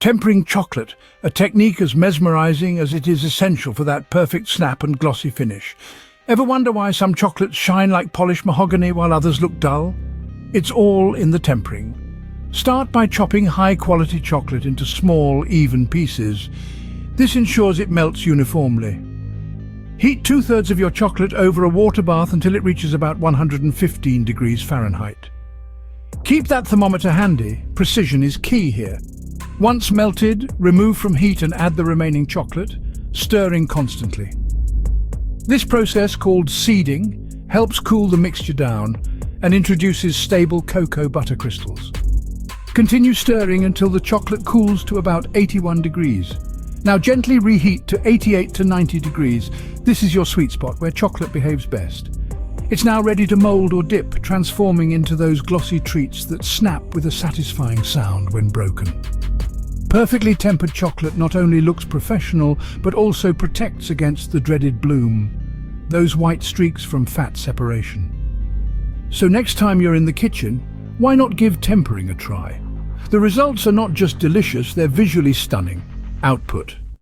Tempering chocolate, a technique as mesmerizing as it is essential for that perfect snap and glossy finish. Ever wonder why some chocolates shine like polished mahogany while others look dull? It's all in the tempering. Start by chopping high-quality chocolate into small, even pieces. This ensures it melts uniformly. Heat 2/3 of your chocolate over a water bath until it reaches about 115 degrees Fahrenheit. Keep that thermometer handy. Precision is key here. Once melted, remove from heat and add the remaining chocolate, stirring constantly. This process, called seeding, helps cool the mixture down and introduces stable cocoa butter crystals. Continue stirring until the chocolate cools to about 81 degrees. Now gently reheat to 88 to 90 degrees. This is your sweet spot where chocolate behaves best. It's now ready to mold or dip, transforming into those glossy treats that snap with a satisfying sound when broken. Perfectly tempered chocolate not only looks professional, but also protects against the dreaded bloom, those white streaks from fat separation. So next time you're in the kitchen, why not give tempering a try? The results are not just delicious, they're visually stunning. Output.